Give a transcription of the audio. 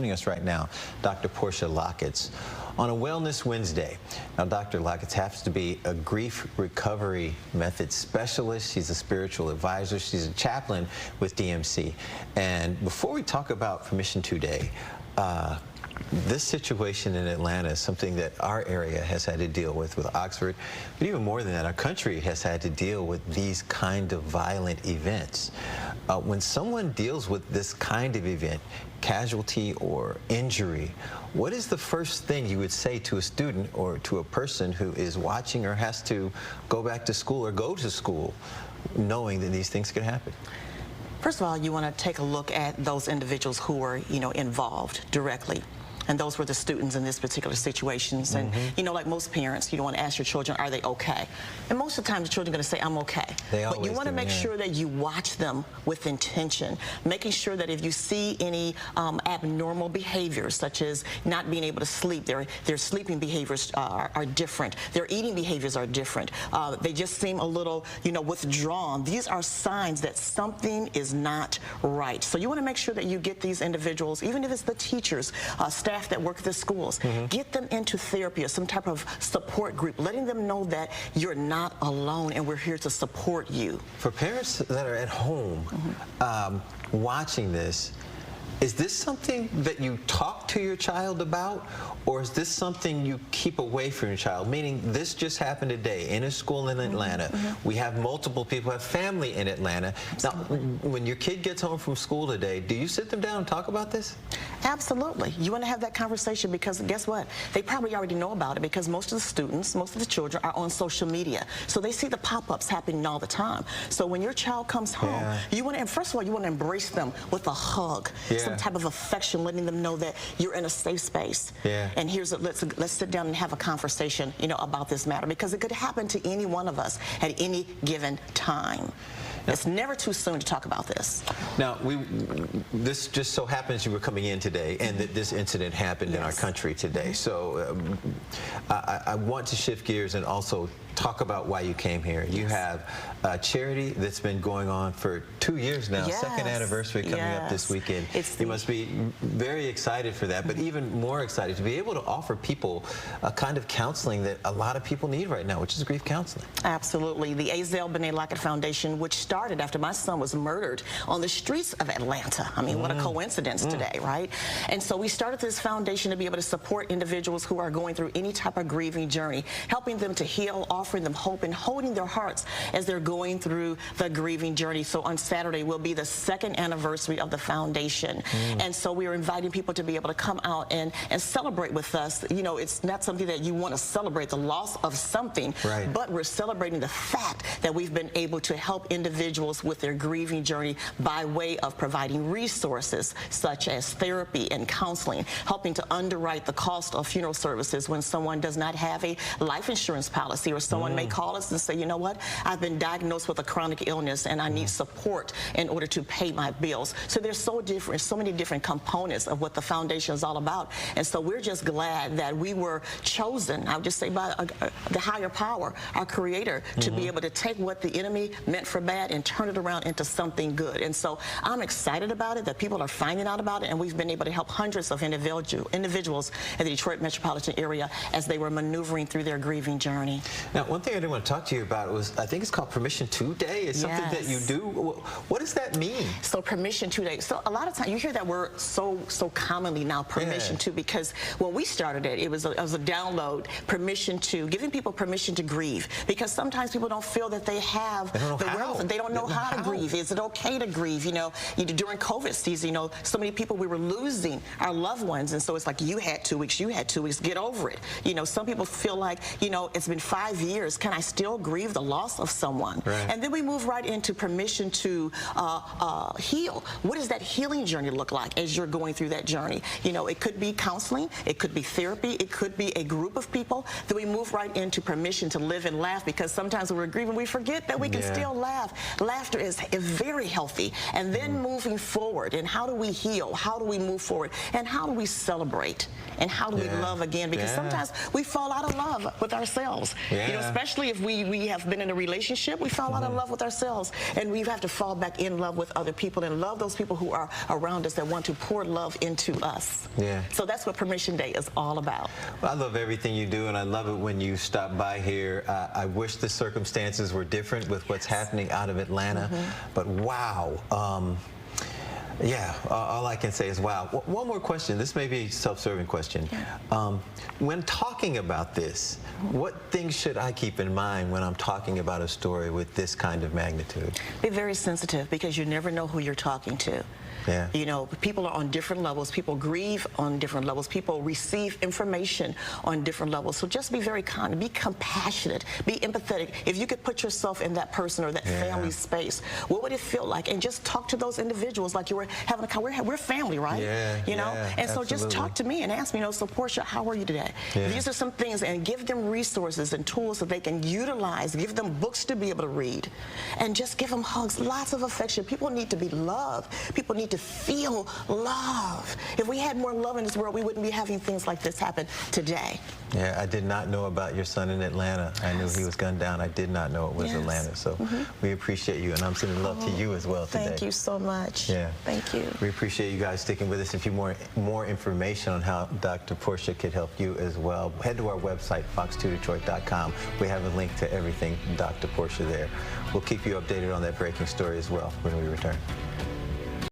joining us right now, Dr. Portia Locketts, on a Wellness Wednesday. Now, Dr. Locketts happens to be a grief recovery method specialist. She's a spiritual advisor. She's a chaplain with DMC. And before we talk about Permission To Day, this situation in Atlanta is something that our area has had to deal with Oxford, but even more than that, our country has had to deal with these kind of violent events. When someone deals with this kind of event, casualty or injury, what is the first thing you would say to a student or to a person who is watching or has to go back to school or go to school knowing that these things could happen? First of all, you want to take a look at those individuals who were, involved directly. And those were the students in this particular situations. And, like most parents, you don't want to ask your children, are they okay? And most of the time, the children are going to say, I'm okay. But you want to make sure that you watch them with intention, making sure that if you see any abnormal behaviors, such as not being able to sleep, their sleeping behaviors are different, their eating behaviors are different, they just seem a little, withdrawn. These are signs that something is not right. So you want to make sure that you get these individuals, even if it's the teachers, staff that work at the schools, get them into therapy or some type of support group, letting them know that you're not alone and we're here to support you. For parents that are at home watching this, is this something that you talk to your child about, or is this something you keep away from your child? Meaning, this just happened today in a school in Atlanta. We have multiple people, have family in Atlanta. Now, when your kid gets home from school today, do you sit them down and talk about this? Absolutely. You want to have that conversation because guess what? They probably already know about it because most of the students, most of the children are on social media. So they see the pop-ups happening all the time. So when your child comes home, you want to, first of all, you want to embrace them with a hug. Some type of affection, letting them know that you're in a safe space. And here's let's sit down and have a conversation, about this matter, because it could happen to any one of us at any given time. It's never too soon to talk about this. Now, this just so happens you were coming in today, and that this incident happened in our country today. So I want to shift gears and also talk about why you came here. You have a charity that's been going on for 2 years now, second anniversary coming up this weekend. You must be very excited for that, but even more excited to be able to offer people a kind of counseling that a lot of people need right now, which is grief counseling. Absolutely. The Azell Benet Lockett Foundation, which started after my son was murdered on the streets of Atlanta. I mean, what a coincidence today, right? And so we started this foundation to be able to support individuals who are going through any type of grieving journey, helping them to heal, offering them hope, and holding their hearts as they're going through the grieving journey. So on Saturday will be the second anniversary of the foundation. And so we are inviting people to be able to come out and celebrate with us. It's not something that you want to celebrate the loss of something, but we're celebrating the fact that we've been able to help individuals with their grieving journey by way of providing resources such as therapy and counseling, helping to underwrite the cost of funeral services when someone does not have a life insurance policy, or someone may call us and say, you know what, I've been diagnosed with a chronic illness and I need support in order to pay my bills. So there's so many different components of what the foundation is all about. And so we're just glad that we were chosen, I would just say, by the higher power, our creator, to be able to take what the enemy meant for bad and turn it around into something good. And so I'm excited about it, that people are finding out about it, and we've been able to help hundreds of individuals in the Detroit metropolitan area as they were maneuvering through their grieving journey. Now, one thing I did want to talk to you about was, I think it's called Permission To Day. It's something that you do. What does that mean? So Permission To Day. So a lot of times you hear that word so commonly now, permission to, because when we started it was a download, giving people permission to grieve, because sometimes people don't feel that they have the wealth, and they don't know how to grieve. Is it okay to grieve? During COVID season, so many people, we were losing our loved ones, and so it's like, you had 2 weeks, get over it. Some people feel like, it's been 5 years, can I still grieve the loss of someone? And then we move right into permission to heal. What does that healing journey look like as you're going through that journey? It could be counseling, it could be therapy, it could be a group of people. Then we move right into permission to live and laugh, because sometimes when we're grieving, we forget that we can still laugh laughter is very healthy. And then moving forward, and how do we heal? How do we move forward? And how do we celebrate? And how do we love again? Because sometimes we fall out of love with ourselves. You know, especially if we have been in a relationship, we fall out of love with ourselves. And we have to fall back in love with other people and love those people who are around us that want to pour love into us. So that's what Permission Day is all about. Well, I love everything you do, and I love it when you stop by here. I wish the circumstances were different with what's happening out of Atlanta, but wow. Yeah, all I can say is wow. One more question. This may be a self-serving question. When talking about this, what things should I keep in mind when I'm talking about a story with this kind of magnitude? Be very sensitive, because you never know who you're talking to. You know, people are on different levels. People grieve on different levels. People receive information on different levels. So just be very kind, be compassionate, be empathetic. If you could put yourself in that person or that family space, what would it feel like? And just talk to those individuals like you were having a conversation. We're family, right? You know? And so just talk to me and ask me, you know, so Portia, how are you today? These are some things, and give them resources and tools that they can utilize. Give them books to be able to read. And just give them hugs, lots of affection. People need to be loved. People need to feel love. If we had more love in this world, we wouldn't be having things like this happen today. I did not know about your son in Atlanta. I knew he was gunned down. I did not know it was Atlanta. So we appreciate you, and I'm sending love to you as well today. Thank you so much. Thank you. We appreciate you guys sticking with us. If you want more information on how Dr. Portia could help you as well, head to our website, fox2detroit.com. We have a link to everything Dr. Portia there. We'll keep you updated on that breaking story as well when we return.